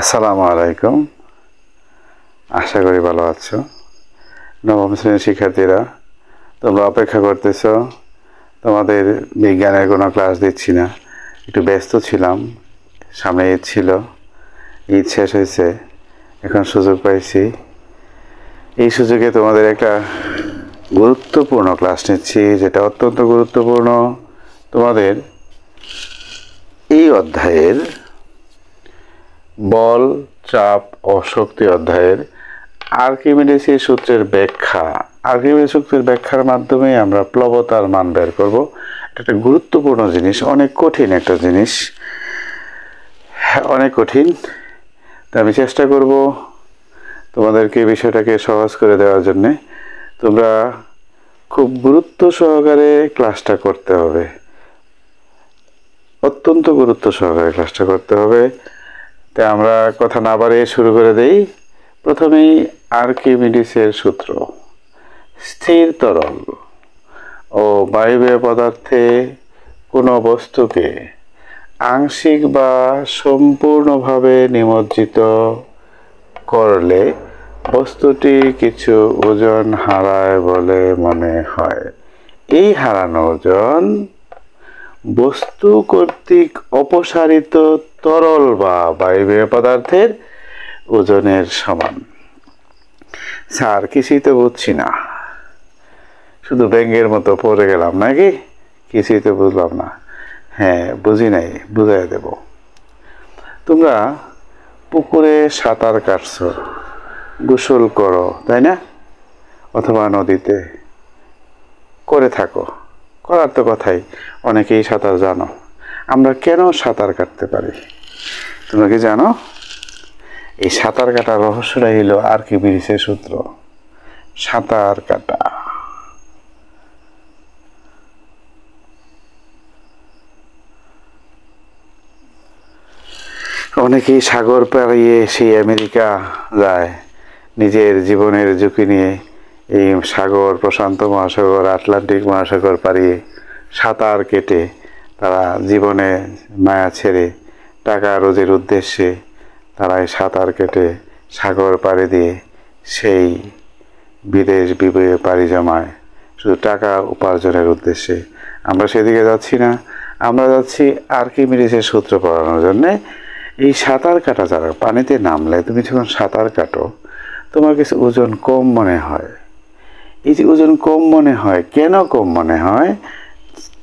আসসালামু আলাইকুম। আশা করি ভালো আছো। নবম শ্রেণীর শিক্ষার্থীরা, তোমরা অপেক্ষা করতেছ। তোমাদের বিজ্ঞানের কোনো ক্লাস দিচ্ছি না, একটু ব্যস্ত ছিলাম। সামনে ঈদ ছিল, ঈদ শেষ হয়েছে, এখন সুযোগ পাইছি। এই সুযোগে তোমাদের একটা গুরুত্বপূর্ণ ক্লাস নিচ্ছি, যেটা অত্যন্ত গুরুত্বপূর্ণ। তোমাদের এই অধ্যায়ের বল, চাপ ও শক্তি অধ্যায়ের আর্কিমিডিসের সূত্রের ব্যাখ্যা। আর্কিমিডিস সূত্রের ব্যাখ্যার মাধ্যমে আমরা প্লবতার মান বের করব। এটা একটা গুরুত্বপূর্ণ জিনিস, অনেক কঠিন একটা জিনিস, অনেক কঠিন। তা আমি চেষ্টা করব তোমাদেরকে বিষয়টাকে সহজ করে দেওয়ার জন্যে। তোমরা খুব গুরুত্ব সহকারে ক্লাসটা করতে হবে, অত্যন্ত গুরুত্ব সহকারে ক্লাসটা করতে হবে। তাই আমরা কথা না বাড়িয়ে শুরু করে দেই। প্রথমেই আর্কিমিডিসের সূত্র। স্থির তরল ও বায়বীয় পদার্থে কোনো বস্তুকে আংশিক বা সম্পূর্ণভাবে নিমজ্জিত করলে বস্তুটি কিছু ওজন হারায় বলে মনে হয়। এই হারানো ওজন বস্তু কর্তৃক অপসারিত তরল বা বায়বীয় পদার্থের ওজনের সমান। স্যার, কিছুই তো বুঝছি না, শুধু ব্যাঙের মতো পড়ে গেলাম নাকি? কিছুই তো বুঝলাম না। হ্যাঁ, বুঝি নাই, বুঝাই দেব। তোমরা পুকুরে সাঁতার কাটছো, গোসল করো, তাই না? অথবা নদীতে করে থাকো, করার তো কথাই, অনেকেই সাঁতার জানো। আমরা কেন সাঁতার কাটতে পারি তোমরা কি জানো? এই সাঁতার কাটার রহস্যটাই হলো আর্কিমিডিসের সূত্র। সাঁতার কাটা। অনেকেই সাগর পেরিয়ে সেই আমেরিকা যায়, নিজের জীবনের ঝুঁকি নিয়ে এই সাগর, প্রশান্ত মহাসাগর, আটলান্টিক মহাসাগর পাড়িয়ে সাঁতার কেটে তারা জীবনে মায়া ছেড়ে টাকা রোজির উদ্দেশ্যে তারা এই সাঁতার কেটে সাগর পাড়ি দিয়ে সেই বিদেশ বিভুঁয়ে পাড়ি জমায় শুধু টাকা উপার্জনের উদ্দেশ্যে। আমরা সেদিকে যাচ্ছি না, আমরা যাচ্ছি আর্কিমিডিসের সূত্র পড়ানোর জন্যে। এই সাঁতার কাটা, যারা পানিতে নামলে তুমি যখন সাঁতার কাটো, তোমার কিছু ওজন কম মনে হয়। এই যে ওজন কম মনে হয়, কেন কম মনে হয়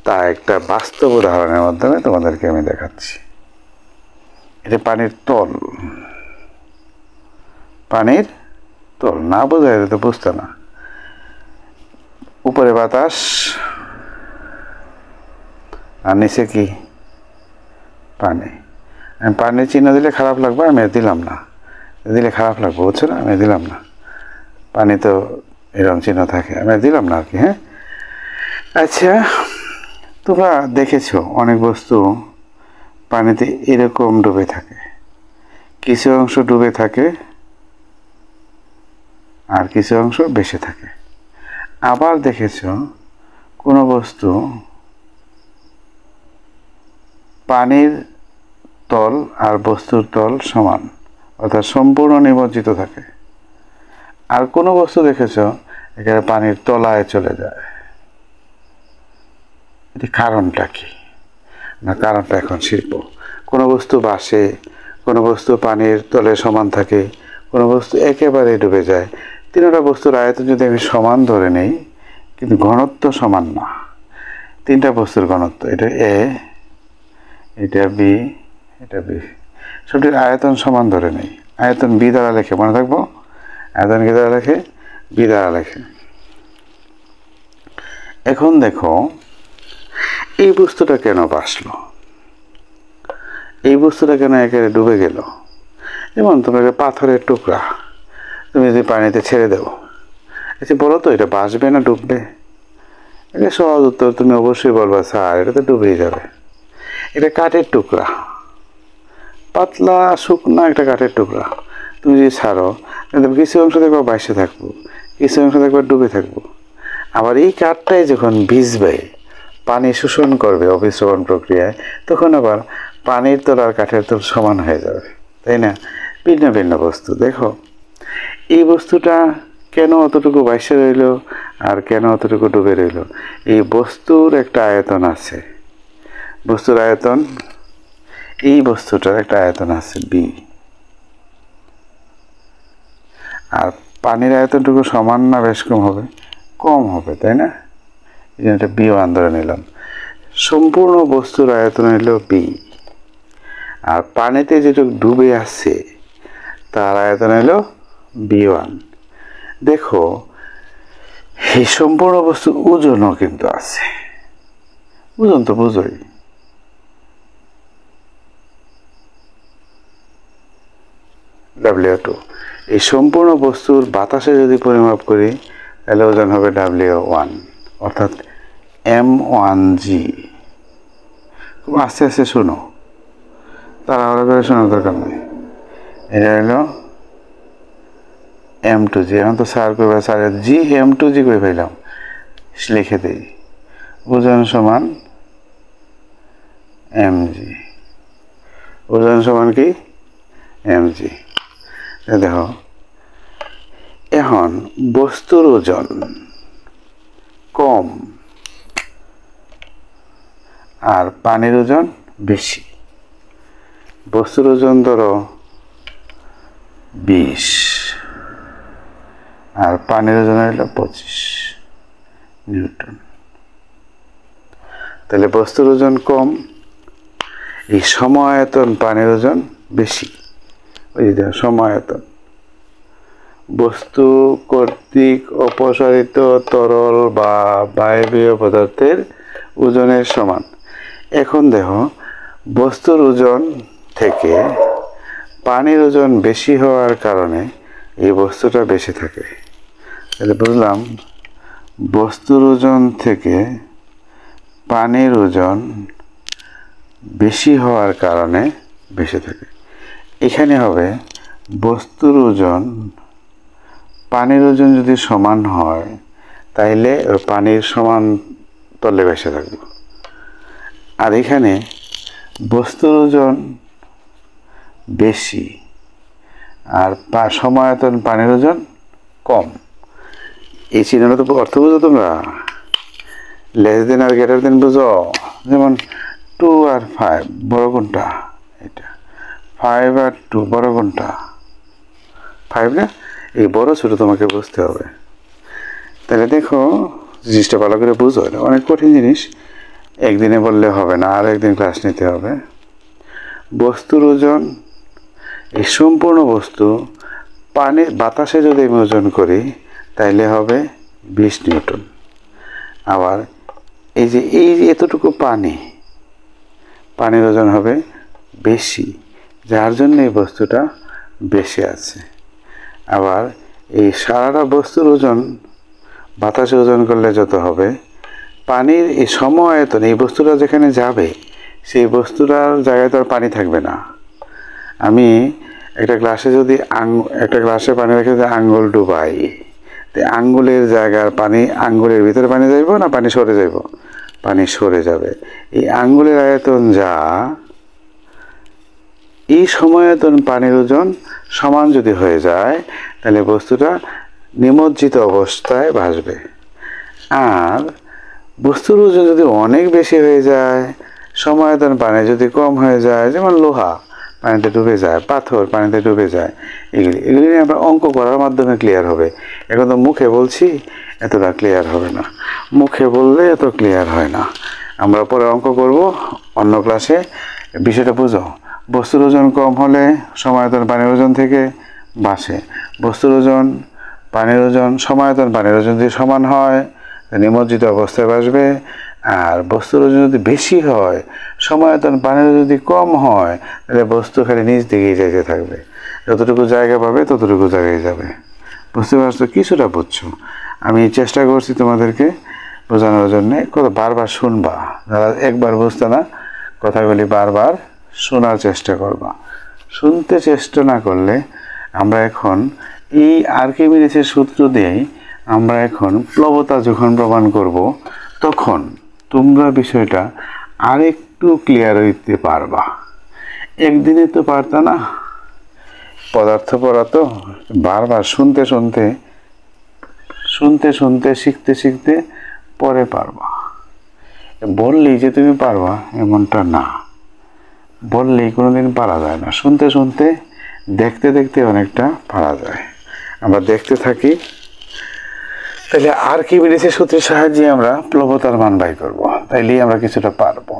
তা একটা বাস্তব উদাহরণের মাধ্যমে তোমাদেরকে আমি দেখাচ্ছি। এটা পানির তল, পানির তল না বোঝায় তো বুঝতে না। উপরে বাতাস আর নিচে কি পানি। আমি পানির চিহ্ন দিলে খারাপ লাগবে, আমি দিলাম না। দিলে খারাপ লাগবে, বুঝছো না? আমি দিলাম না। পানি তো এরকম চিহ্ন থাকে, আমি দিলাম না আর কি। হ্যাঁ, আচ্ছা, তোমরা দেখেছো অনেক বস্তু পানিতে এরকম ডুবে থাকে, কিছু অংশ ডুবে থাকে আর কিছু অংশ ভেসে থাকে। আবার দেখেছো কোনো বস্তু পানির তল আর বস্তুর তল সমান, অর্থাৎ সম্পূর্ণ নিমজ্জিত থাকে। আর কোনো বস্তু দেখেছো এখানে পানির তলায় চলে যায়। এটি কারণটা কি? না, কারণটা এখন শিল্প। কোনো বস্তু ভাসে, কোনো বস্তু পানির তলে সমান থাকে, কোনো বস্তু একেবারে ডুবে যায়। তিনটা বস্তুর আয়তন যদি আমি সমান ধরে নেই, কিন্তু ঘনত্ব সমান না। তিনটা বস্তুর ঘনত্ব, এটা এ, এটা বি, এটা বি, সবটির আয়তন সমান ধরে নেই। আয়তন বি দ্বারা লেখে, মনে থাকবো? আয়তন কি দ্বারা লেখে? বি দ্বারা লেখে। এখন দেখো এই বস্তুটা কেন ভাসলো, এই বস্তুটা কেন একেবারে ডুবে গেল। যেমন তোমার একটা পাথরের টুকরা তুমি যদি পানিতে ছেড়ে দেও, আচ্ছা বলো তো এটা ভাসবে না ডুববে? এটা সহজ উত্তর, তুমি অবশ্যই বলবা স্যার এটা তো ডুবেই যাবে। এটা কাঠের টুকরা, পাতলা শুকনো একটা কাঠের টুকরা, তুমি যদি ছাড়ো কিছু অংশ দেখবা ভাসে থাকবো, কিছু অংশ দেখবা ডুবে থাকবো। আবার এই কাঠটাই যখন ভিজবে, পানি শোষণ করবে অভিস্রবণ প্রক্রিয়ায়, তখন আবার পানির তল আর কাঠের তল সমান হয়ে যাবে, তাই না? ভিন্ন ভিন্ন বস্তু। দেখো এই বস্তুটা কেন অতটুকু ভাসে রইল আর কেন অতটুকু ডুবে রইল? এই বস্তুর একটা আয়তন আছে, বস্তুর আয়তন, এই বস্তুটার একটা আয়তন আছে বি, আর পানির আয়তনটুকু সমান না বেশ কম হবে? কম হবে, তাই না? এই জন্য একটা বি1 ধরে নিলাম। সম্পূর্ণ বস্তুর আয়তন হইল বি, আর পানিতে যেটুকু ডুবে আছে তার আয়তন হইল বি1। দেখো এই সম্পূর্ণ বস্তুর ওজনও কিন্তু আছে, ওজন তো বুঝোই, W2। এই সম্পূর্ণ বস্তুর বাতাসে যদি পরিমাপ করি তাহলে ওজন হবে W1, অর্থাৎ M1G। খুব আস্তে আস্তে শোনো, তাড়াহুড়ো করে শোনার দরকার নেই। এটা হলো M2G। এখন তো স্যার কইবা স্যার জি M2G কই পাইলাম, লিখে দিই ওজন সমান mg, ওজন সমান কি mg। দেখো এখন বস্তুর ওজন কম আর পানির ওজন বেশি। বস্তুর ওজন ধরো 20 আর পানির ওজন হইল 25 নিউটন। তাহলে বস্তুর ওজন কম, এই সমায়তন পানির ওজন বেশি। ওই যে সমায়তন, বস্তু কর্তৃক অপসারিত তরল বা বায়বীয় পদার্থের ওজনের সমান। এখন দেখো বস্তুর ওজন থেকে পানির ওজন বেশি হওয়ার কারণে এই বস্তুটা বেশি থাকে। তাহলে বুঝলাম বস্তুর ওজন থেকে পানির ওজন বেশি হওয়ার কারণে বেশি থাকে। এখানে হবে বস্তুর ওজন পানির ওজন যদি সমান হয় তাইলে পানির সমান তলে বেশি থাকবে, আর এখানে বস্তুর ওজন বেশি আর সমায়তন পানির ওজন কম। এই চিহ্নটা তো অর্থ বুঝো তোমরা, লেস দেন আর গ্রেটার দেন বুঝো। যেমন 2 আর 5 বড় কোনটা? এটা 5 আর 2 বড় কোনটা? 5 না? এই বড় ছোট তোমাকে বুঝতে হবে। তাহলে দেখো জিনিসটা ভালো করে বুঝো, এটা অনেক কঠিন জিনিস, একদিনে বললে হবে না, আর একদিন ক্লাস নিতে হবে। বস্তুর ওজন, এই সম্পূর্ণ বস্তু পানির বাতাসে যদি আমি ওজন করি তাইলে হবে 20 নিউটন। আবার এই যে এতটুকু পানির ওজন হবে বেশি, যার জন্য এই বস্তুটা বেশি আছে। আবার এই সারাটা বস্তুর ওজন বাতাসে ওজন করলে যত হবে, পানির এই সমায়তন, এই বস্তুটা যেখানে যাবে সেই বস্তুটার জায়গায় তো আর পানি থাকবে না। আমি একটা গ্লাসে যদি একটা গ্লাসে পানি রেখে যদি আঙ্গুল ডুবাই, তো আঙ্গুলের জায়গার পানি, আঙ্গুলের ভিতরে পানি যাইব না পানি সরে যাইব? পানি সরে যাবে। এই আঙ্গুলের আয়তন যা, এই সমায়তন পানির ওজন সমান যদি হয়ে যায় তাহলে বস্তুটা নিমজ্জিত অবস্থায় ভাসবে। আর বস্তুর ওজন যদি অনেক বেশি হয়ে যায়, সমায়তন পানি যদি কম হয়ে যায়, যেমন লোহা পানিতে ডুবে যায়, পাথর পানিতে ডুবে যায়, এগুলি নিয়ে আমরা অঙ্ক করার মাধ্যমে ক্লিয়ার হবে। এখন তো মুখে বলছি, এতটা ক্লিয়ার হবে না, মুখে বললে এত ক্লিয়ার হয় না। আমরা পরে অঙ্ক করব অন্য ক্লাসে, বিষয়টা বুঝো। বস্তুর ওজন কম হলে সমায়তন পানির ওজন থেকে বাসে, বস্তুর ওজন পানির ওজন, সমায়তন পানির ওজন যদি সমান হয় নিমজ্জিত অবস্থায় ভাসবে। আর বস্তুর ওজন যদি বেশি হয়, সমায়তন পানির যদি কম হয়, তাহলে বস্তু খালি নিচ দিকেই যেতে থাকবে, যতটুকু জায়গা পাবে ততটুকু জায়গায় যাবে। বুঝতে পারছো? কিছুটা বুঝছো? আমি চেষ্টা করছি তোমাদেরকে বোঝানোর জন্যে। বারবার শুনবা, যারা একবার বুঝতে না, কথাগুলি বারবার শোনার চেষ্টা করবা। শুনতে চেষ্টা না করলে আমরা এখন এই আর্কিমিডিসের সূত্র দিয়েই আমরা এখন প্লবতা যখন প্রমাণ করব, তখন তোমরা বিষয়টা আরেকটু ক্লিয়ার হইতে পারবা। একদিনে তো পারতা না, পদার্থ পড়া তো বারবার শুনতে শুনতে শুনতে শুনতে শিখতে শিখতে পরে পারবা। বললেই যে তুমি পারবা এমনটা না, বললেই কোনোদিন পারা যায় না। শুনতে শুনতে দেখতে দেখতে অনেকটা পারা যায়। আমরা দেখতে থাকি। তাহলে আর্কিমিডিসের সূত্রের সাহায্যে আমরা প্লবতার মান বাই করব, তাইলেই আমরা কিছুটা পারবো।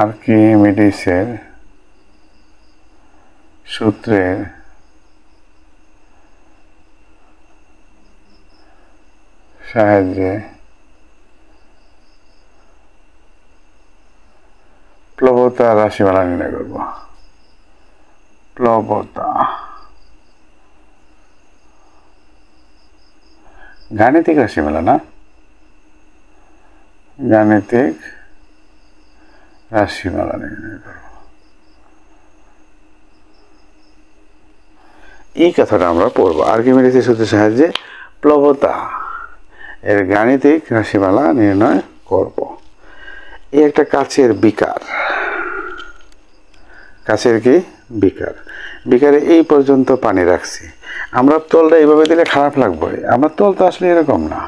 আর্কিমিডিসের সূত্রের সাহায্যে প্লবতা রাশিমালা নির্ণয় করব। প্লবতা গাণিতিক রাশিমালা না, গাণিতিক রাশিমালা নির্ণয় করব। এই কথাটা আমরা পড়বো। আর্কিমিডিসের সূত্রের সাহায্যে প্লবতা এর গাণিতিক রাশিমালা নির্ণয় করব। এই একটা কাচের বিকার, কাচের কি বিকার, বিকারে এই পর্যন্ত পানি রাখছি। আমরা তলটা এইভাবে দিলে খারাপ লাগবে। আমরা তল তো আসলে এরকম না,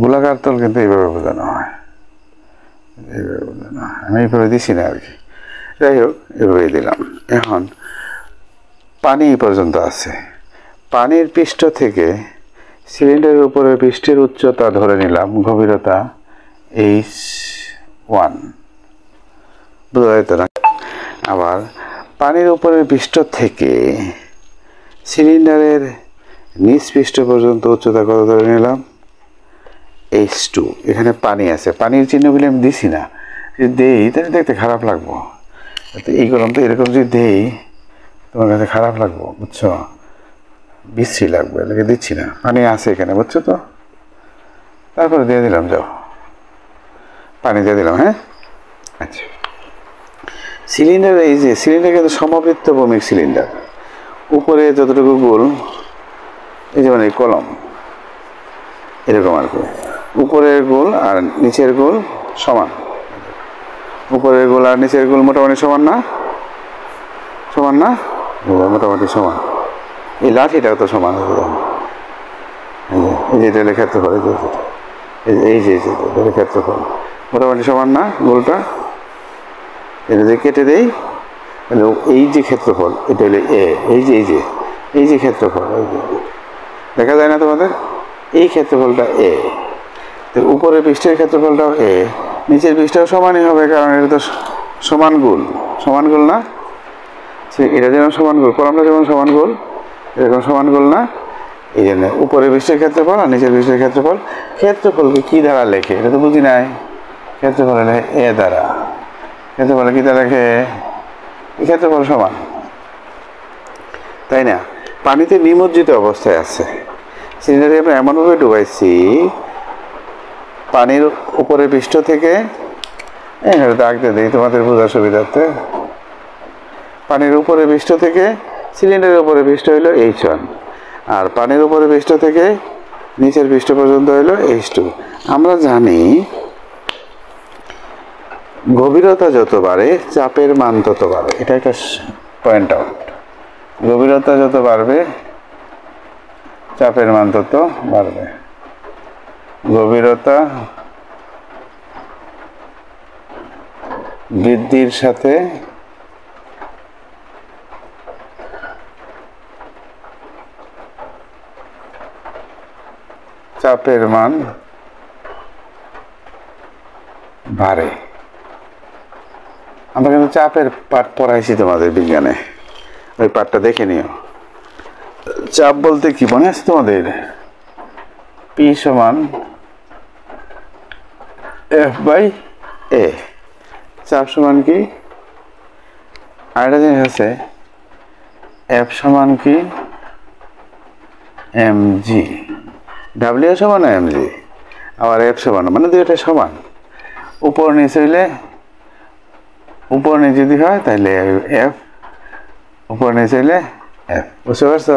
গোলাকার তল কিন্তু এইভাবে বোঝানো হয়, এইভাবে বোঝানো হয়। আমি এইভাবে দিছি না আর কি। যাই হোক, এভাবে দিলাম। এখন পানি এই পর্যন্ত আছে। পানির পৃষ্ঠ থেকে সিলিন্ডারের উপরে পৃষ্ঠের উচ্চতা ধরে নিলাম গভীরতা H1, বোঝা যেত না। আবার পানির উপরের পৃষ্ঠ থেকে সিলিন্ডারের নিচ পৃষ্ঠ পর্যন্ত উচ্চতা কত ধরে নিলাম H2। এখানে পানি আছে, পানির চিহ্নগুলি আমি দিছি না। যদি দেই তাহলে দেখতে খারাপ লাগবো। এই গরম তো এরকম যদি দেই তোমার কাছে খারাপ লাগবো, বুঝছো, বিশ্রী লাগবে, লেগে দিচ্ছি না। পানি আছে এখানে, বুঝছো তো। তারপরে দিয়ে দিলাম, যাও পানি দিয়ে দিলাম। হ্যাঁ, আচ্ছা। সিলিন্ডার, এই যে সিলিন্ডার কিন্তু সমবৃত্ত ভৌমিক সিলিন্ডার। উপরে যতটুকু গোল, এই যেমন এই কলম এরকম আর কি, উপরের গোল আর নিচের গোল সমান। উপরের গোল আর নিচের গোল মোটামুটি সমান না, সমান না, মোটামুটি সমান। এই লাঠিটাও তো সমান, এই যে এটা ক্ষেত্রফল, এই যে ক্ষেত্রফল মোটামুটি সমান না। গোলটা এটা যে কেটে দেই, এই যে ক্ষেত্রফল এটা হলো এ। এই যে ক্ষেত্রফল, দেখা যায় না তোমাদের, এই ক্ষেত্রফলটা এ। তো উপরের পৃষ্ঠের ক্ষেত্রফলটাও এ, নিচের পৃষ্ঠটাও সমানই হবে, কারণ এটা তো সমান গোল। সমান গোল না, এটা যেমন সমান গোল, কলমটা যেমন সমান গোল, এরকম সমান গোল না। এই জন্য উপরের পৃষ্ঠের ক্ষেত্রফল আর নিচের পৃষ্ঠের ক্ষেত্রফল। ক্ষেত্রফলকে কি দ্বারা লেখে এটা তো বুঝি নাই। ক্ষেত্রফল লেখে এ দ্বারা। ক্ষেত্রফল কি দ্বারা লেখে? ক্ষেত্রফল সমান, তাই না? পানিতে নিমজ্জিত অবস্থায় আছে। সিলিন্ডারে আমরা এমনভাবে ডুবাইছি, পানির উপরের পৃষ্ঠ থেকে, দাগ দিয়ে দিই তোমাদের বোঝার সুবিধার্থে, পানির উপরের পৃষ্ঠ থেকে সিলিন্ডারের উপরের পৃষ্ঠ হইল H1, আর পানির উপরের পৃষ্ঠ থেকে নিচের পৃষ্ঠ পর্যন্ত হইল H2। আমরা জানি গভীরতা যত বাড়ে চাপের মান তত বাড়ে, এটা একটা পয়েন্ট আউট। গভীরতা যত বাড়বে চাপের মান তত বাড়বে। গভীরতা বৃদ্ধির সাথে চাপের মান বাড়ে। আমরা কিন্তু চাপের পাঠ পড়াইছি তোমাদের বিজ্ঞানে, ওই পাঠটা দেখে নিও। চাপ বলতে কি মনে আছে তোমাদের? P সমান F/A। চাপ সমান কি? আরেকটা জিনিস আছে, F সমান কি mg, W সমান mg, আবার F সমান, মানে দুইটা সমান। উপর নিচে হইলে, উপর নিচে যদি হয় তাহলে F, উপর নিচে হইলে F, বুঝতে পারছো?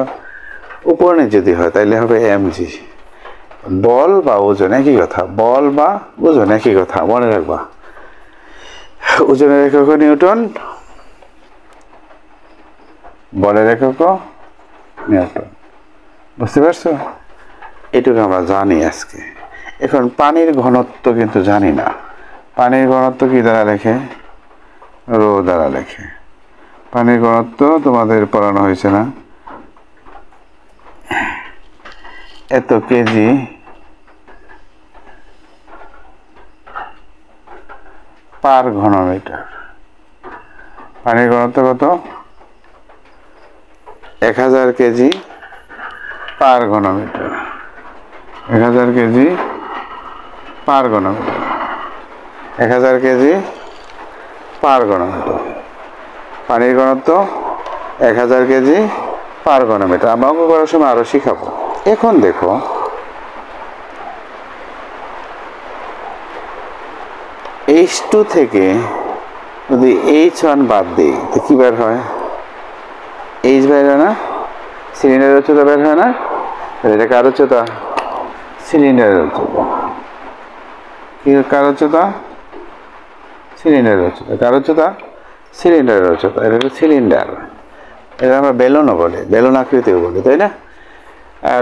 উপর নিচে যদি হয় তাহলে হবে mg। বল বা ওজন একই কথা, বল বা ওজন একই কথা, মনে রাখবা। ওজনের একক নিউটন, বলের একক নিউটন। বুঝতে পারছো? এটুকু আমরা জানি আজকে। এখন পানির ঘনত্ব কিন্তু জানি না। পানির ঘনত্ব কি দ্বারা লেখে? রো দ্বারা লেখে। পানির ঘনত্ব তোমাদের পড়ানো হয়েছে না? এত কেজি পার ঘনমিটার। পানির ঘনত্ব কত? 1000 কেজি পার ঘনমিটার। 1000 কেজি পার ঘনমিটার। 1000 কেজি পার ঘনমিটার। পানির ঘনত্ব 1000 কেজি পার ঘনমিটার। আমরা অঙ্ক করার সময় আরো শিখাবো। এখন দেখো, H2 থেকে যদি H1 বাদ দিই তো কি বের হয়? H বের হয় না? সিলিন্ডারের উচ্চতা বের হয় না? এটা কার উচ্চতা? সিলিন্ডারের উচ্চতা। কি কার উচ্চতা? সিলিন্ডারের উচ্চতা। কার উচ্চতা? সিলিন্ডারের উচ্চতা। এটা হলো সিলিন্ডার। এটা আমরা বেলুনও বলি, বেলুন আকৃতিও বলি, তাই না?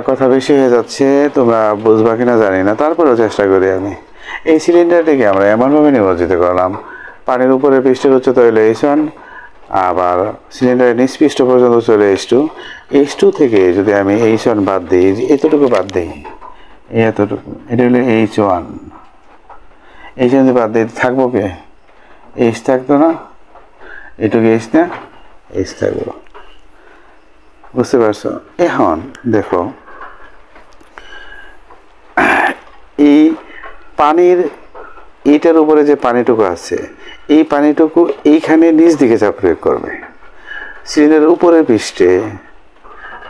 কথা বেশি হয়ে যাচ্ছে, তোমরা বুঝবা কিনা জানি না, তারপরেও চেষ্টা করি আমি। এই সিলিন্ডারটিকে আমরা এমনভাবে নিমজ্জিত করলাম, পানির উপরে পৃষ্ঠের উচ্চতা হলো H1, আবার সিলিন্ডারের নিচ পৃষ্ঠ পর্যন্ত চলে H2। H2 থেকে যদি আমি H1 বাদ দিই, এতটুকু বাদ দিই, এতটুকু, এটা হলো H1। H1 যদি বাদ দিই থাকবো কে? H থাকতো না? এটুকু H না? H থাকবো। বুঝতে পারছো? এখন দেখো, এই পানির এইটার উপরে যে পানিটুকু আছে, এই পানিটুকু এইখানে নিচ দিকে চাপ প্রয়োগ করবে। সিলিন্ডারের উপরের পৃষ্ঠে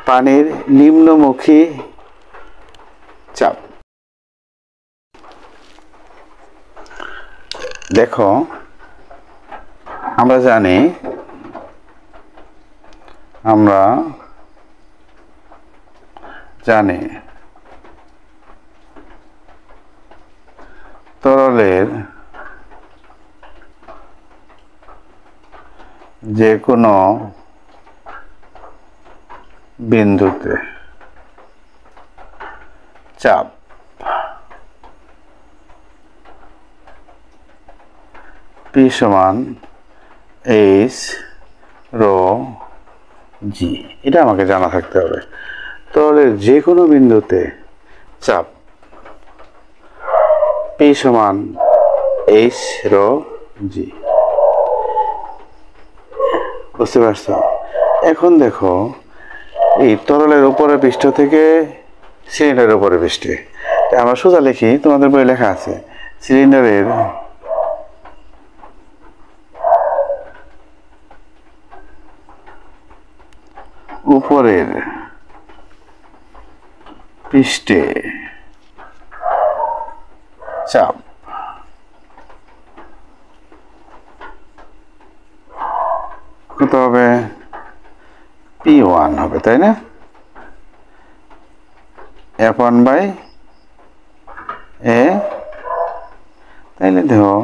পানির নিম্নমুখী চাপ। দেখো, আমরা জানি তরলের যে কোনো বিন্দুতে চাপ P সমান H রো জি, এটা আমাকে জানা থাকতে হবে। তরলের যে কোনো বিন্দুতে চাপ P সমান H রো জি। বুঝতে পারছো? এখন দেখো, এই তরলের উপরের পৃষ্ঠ থেকে সিলিন্ডারের উপরের পৃষ্ঠে, আমরা সোজা লিখি, তোমাদের বই লেখা আছে, সিলিন্ডারের উপরের পৃষ্ঠে চাপ কত হবে? P1 হবে, তাই না? F1 by A। তাইলে দেখো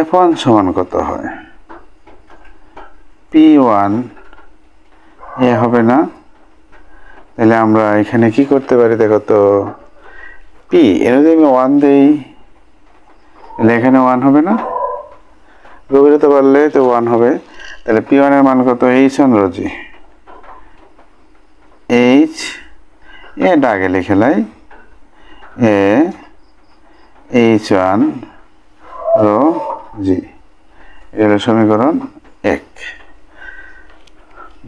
F1 সমান কত হয়? P1 A হবে না? তাহলে আমরা এখানে কি করতে পারি দেখো তো, P এর যদি আমি 1 দেই তাহলে এখানে 1 হবে না? গভীরতা বাড়লে তো 1 হবে। তাহলে P1 এর মান কত? H1 রো জি। H এটা আগে লিখে লাই, এ H1 রো জি। এর সমীকরণ 1।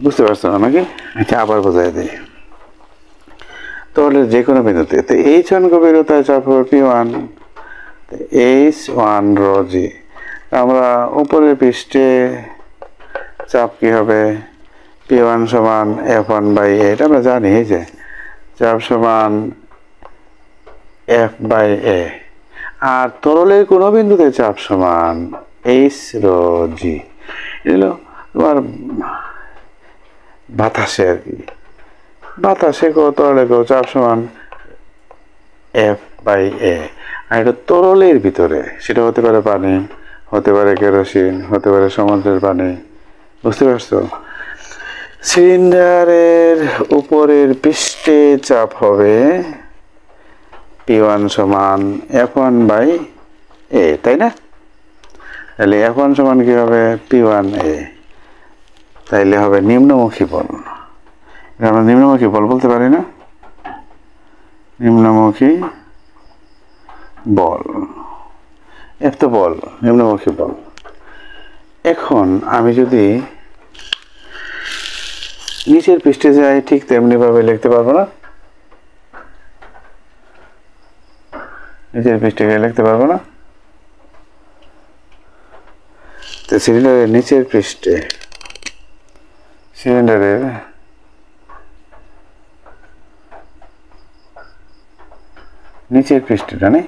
বুঝতে পারছো আমাকে? এটা আবার বোঝাই দিই। তাহলে যে কোনো বিন্দুতে H1 গভীরতায় চাপ হবে P1, H1 রো জি। আমরা উপরের পৃষ্ঠে চাপ কি হবে? P1 সমান F1 বাই A। এটা আমরা জানি যে চাপ সমান F বাই A। আর তরলের কোনো বিন্দুতে চাপ সমান H রো জি। এগুলো তোমার বাতাসে আর কি, বাতাসে তরলে চাপ সমান F বাই A। আর এটা তরলের ভিতরে, সেটা হতে পারে পানি, হতে পারে কেরোসিন, হতে পারে সমুদ্রের পানি। বুঝতে পারছো? সিলিন্ডারের উপরের পৃষ্ঠে চাপ হবে P1 সমান F1/A, তাই না? তাহলে F1 সমান কি হবে? P1A। তাইলে হবে নিম্নমুখী বল। আমরা নিম্নমুখী বল বলতে পারি না? নিম্নমুখী বল, F তো বল, নিম্নমুখী বল। এখন আমি যদি নিচের পৃষ্ঠে যাই, ঠিক তেমনি ভাবে লিখতে পারবো না? নিচের পৃষ্ঠে গিয়ে লিখতে পারবো না? তো সিলিন্ডারের নিচের পৃষ্ঠে, সিলিন্ডারের নিচের পৃষ্ঠটা নেই,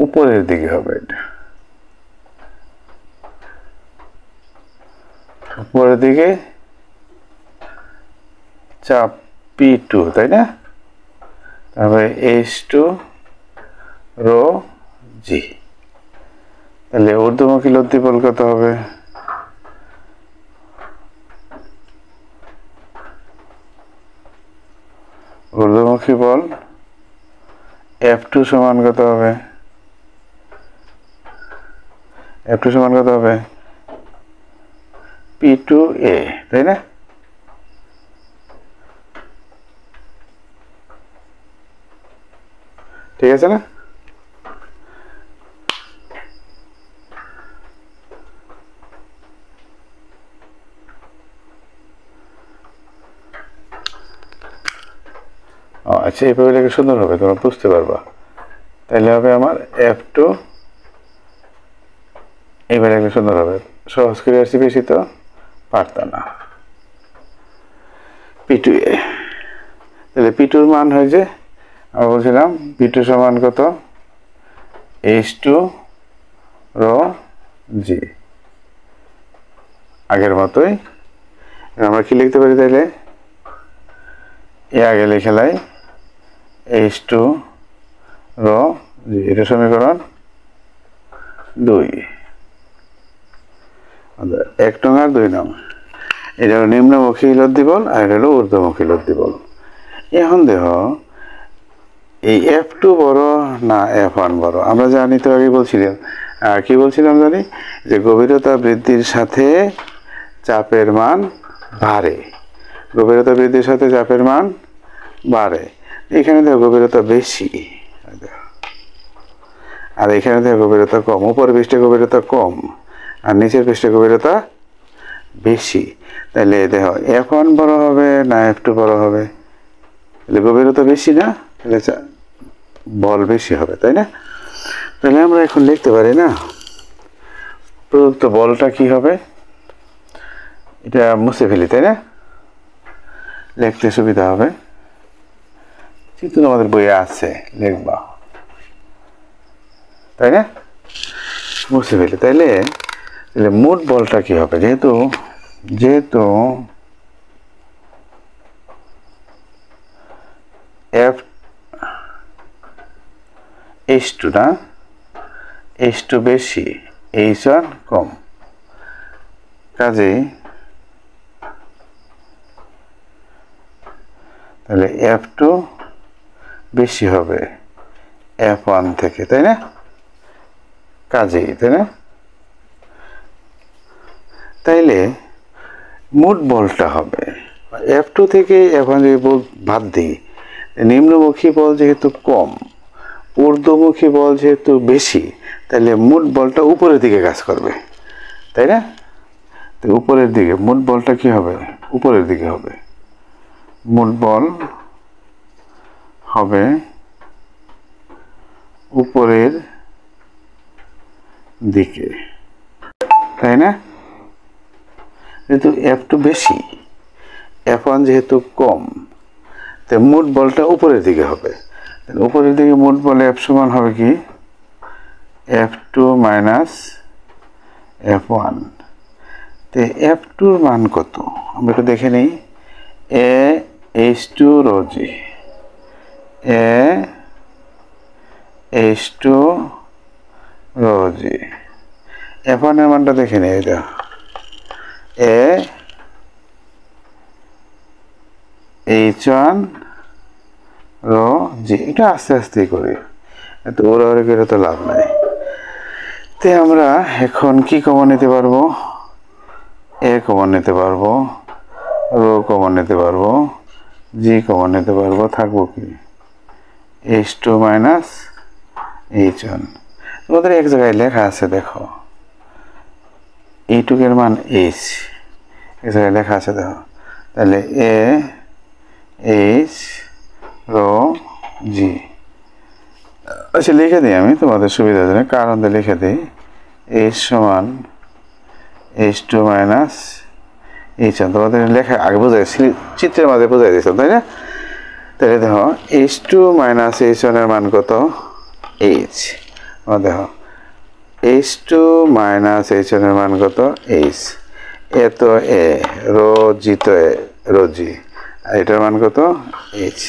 উপরের দিকে হবে। এটা উপরের দিকে চাপ P2, তাই না? তারপরে H2ρg। তাহলে ঊর্ধ্বমুখী লব্ধি বল কত হবে? ঊর্ধ্বমুখী বল F2 সমান কত হবে? F2 সমান কত হবে? P2A, তাই না? ঠিক আছে না? আচ্ছা, এইভাবে লেখা সুন্দর হবে, তোমরা বুঝতে পারবা। তাহলে হবে আমার F2, এইভাবে লেখা সুন্দর হবে। সহজ করে আসছি, বেশি তো পারতাম না। P2A। তাহলে P2 মান হয়েছে, আমরা বলছিলাম P2 সমান কত? H2ρg। আগের মতোই আমরা কি লিখতে পারি তাইলে? আগে লিখে লাই H2ρg। এটা সমীকরণ 2। 1 নং আর 2 নং। এটা হলো নিম্নমুখী লব্ধি বল, আর এটা হলো ঊর্ধ্বমুখী লব্ধি বল। এখন দেখো, এই F2 বড় না F1 বড়? আমরা জানি তো, আগে বলছিলাম, কি বলছিলাম জানি, যে গভীরতা বৃদ্ধির সাথে চাপের মান বাড়ে। গভীরতা বৃদ্ধির সাথে চাপের মান বাড়ে। এখানে দেখো গভীরতা বেশি, আর এখানে দেখো গভীরতা কম। উপরের পৃষ্ঠে গভীরতা কম আর নিচের পৃষ্ঠে গভীরতা বেশি। তাহলে দেখো F1 বড় হবে না F2 বড় হবে? তাহলে গভীরতা বেশি না, তাহলে বল বেশি হবে, তাই না? তাহলে আমরা এখন লিখতে পারি না, প্রদত্ত বলটা কি হবে? এটা মুছে ফেলি, তাই না? লিখতে সুবিধা হবে। চিত্র আমাদের বইয়ে আছে, লিখবা, তাই না? মুছে ফেলি। তাইলে মোট বলটা কি হবে? যেহেতু H2 না, H2 বেশি, H1 কম, কাজেই তাহলে F2 বেশি হবে F1 থেকে, তাই না? কাজেই, তাই না? তাইলে মোট বলটা হবে F2 থেকে F1 যদি বল বাদ দিই, নিম্নমুখী বল যেহেতু কম, ঊর্ধ্বমুখী বল যেহেতু বেশি, তাহলে মোট বলটা উপরের দিকে কাজ করবে, তাই না? তো উপরের দিকে মোট বলটা কি হবে? উপরের দিকে হবে। মোট বল হবে উপরের দিকে, তাই না? যেহেতু F2 বেশি, F1 যেহেতু কম, তাই মোট বলটা উপরের দিকে হবে। উপরের দিকে মোট বলে F সমান হবে কি? F2 minus F1। তো F2-র মান কত আমরা একটু দেখে নিই। H2ρg, এ H two rho G. F1 এর মানটা দেখে নিই, এটা এ H1 রো জি। এটা আস্তে আস্তে করি, এত ওরা করে তো লাভ নাই। তে আমরা এখন কি কমন নিতে পারবো? এ কমন নিতে পারবো, রো কমন নিতে পারবো, জি কমন নিতে পারবো, থাকবো কি H2 মাইনাস H1। তোমাদের এক জায়গায় লেখা আছে, দেখো এইটুকের মান এইচ, এক জায়গায় লেখা আছে দেখো। তাহলে এ এইচ রো জি। আচ্ছা লিখে দিই আমি তোমাদের সুবিধার জন্য, কারণ লিখে দিই এইচ সমান H2 মাইনাস H1। তোমাদের লেখা আগে বোঝাই, চিত্রের মাঝে বোঝাই দিয়েছ, তাই না? তাহলে দেখো H2 মাইনাস H1 এর মান কত? এইচ। দেখো H2 মাইনাস H1 এর মান কত? এইচ। এ তো এ, রো জি তো এ, রো জি, আর এটার মান কত? এইচ।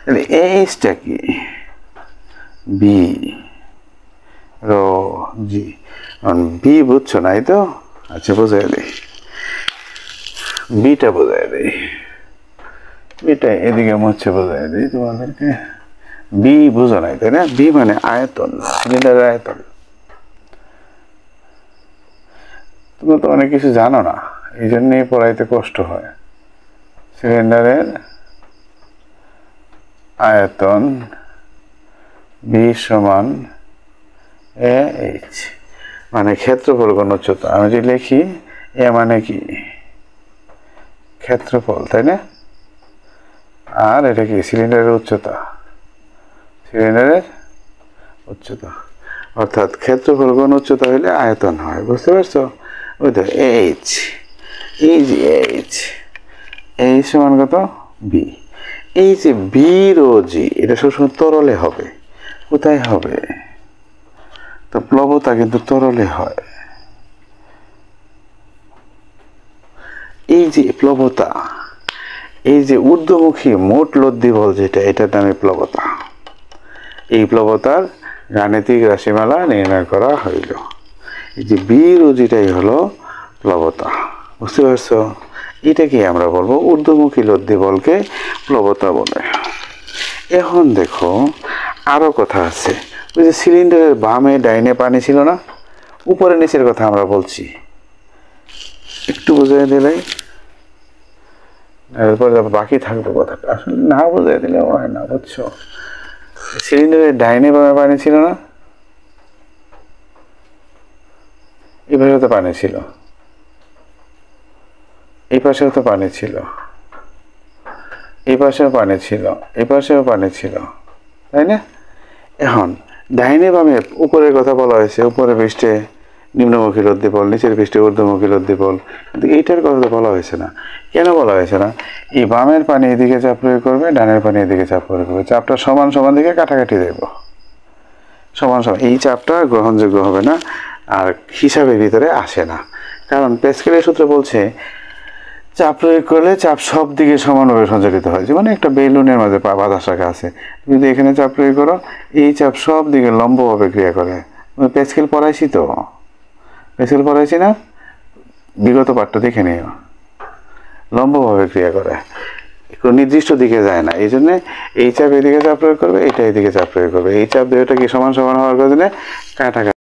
তাহলে এইচটা কি? বি রো জি। বি বুঝছো নাই তো? আচ্ছা বোঝাই দিই, বিটা বোঝাই দিই, বিটা এদিকে মুছে বোঝাই দিই তোমাদেরকে। বি বুঝো নাই তাই না? বি মানে আয়তন, সিলিন্ডারের আয়তন। তোমরা তো অনেক কিছু জানো না, এই জন্যই পড়াইতে কষ্ট হয়। সিলিন্ডারের আয়তন বি সমান এ এইচ, মানে ক্ষেত্রফল গুণ উচ্চতা। আমি যদি লিখি এ মানে কি? ক্ষেত্রফল, তাই না? আর এটা কি? সিলিন্ডারের উচ্চতা, সিলিন্ডারের উচ্চতা। অর্থাৎ ক্ষেত্রফল গুণ উচ্চতা হলে আয়তন হয়, বুঝতে পারছো? ওই তো এইচ, এই যে এইচ, এইচ সমান কত? বি। এই যে বি রো জি, এটা সবসময় তরলে হবে। কোথায় হবে? তো প্লবতা কিন্তু তরলে হয়। এই যে প্লবতা, এই যে ঊর্ধ্বমুখী মোট লব্ধি বল যেটা, এটার নামে প্লবতা। এই প্লবতার গাণিতিক রাশিমালা নির্ণয় করা হইল। এই যে বি রো জিটাই হলো প্লবতা, বুঝতে পারছো? এটাকে আমরা বলবো ঊর্ধ্বমুখী লব্ধি বলকে প্লবতা বলে। এখন দেখো আরো কথা আছে। ওই যে সিলিন্ডারের বামে ডাইনে পানি ছিল না, উপরে নিচের কথা আমরা বলছি, একটু বোঝাই দিলে এরপর বাকি থাকবে কথাটা। আসলে না বোঝাই দিলে হয় না, বুঝছো? সিলিন্ডারের ডাইনে বামে পানি ছিল না, এভাবে তো পানি ছিল, এই পাশেও তো পানি ছিল, এই পাশেও পানি ছিল, এই পাশেও পানি ছিল, তাই না? এখন ডাইনে বামে উপরের কথা বলা হয়েছে, উপরে পৃষ্ঠে নিম্নমুখী লব্ধি বল, নিচের পৃষ্ঠে ঊর্ধ্বমুখী লব্ধি বল, কিন্তু এইটার কথা তো বলা হয়েছে না। কেন বলা হয়েছে না? এই বামের পানি এদিকে চাপ প্রয়োগ করবে, ডানের পানি এদিকে চাপ প্রয়োগ করবে, চাপটা সমান সমান দিকে কাটাকাটি দেব, সমান সমান। এই চাপটা গ্রহণযোগ্য হবে না, আর হিসাবের ভিতরে আসে না। কারণ প্যাসকেলের সূত্র বলছে চাপ প্রয়োগ করলে চাপ সব দিকে সমানভাবে সঞ্চালিত হয়। যেমন একটা বেলুনের মাঝে বাতাস রাখা আছে, তুমি যদি এখানে চাপ প্রয়োগ করো, এই চাপ সব দিকে লম্বভাবে ক্রিয়া করে। প্যাসকেল পড়াইছি তো, প্যাসকেল পড়াইছি না? বিগত পাঠটা দেখে নিও, লম্বভাবে ক্রিয়া করে, কোনো নির্দিষ্ট দিকে যায় না। এই জন্যে এই চাপ এদিকে চাপ প্রয়োগ করবে, এটা এদিকে চাপ প্রয়োগ করবে। এই চাপ দুইটা কি সমান সমান হওয়ার কারণে কাটাকাটি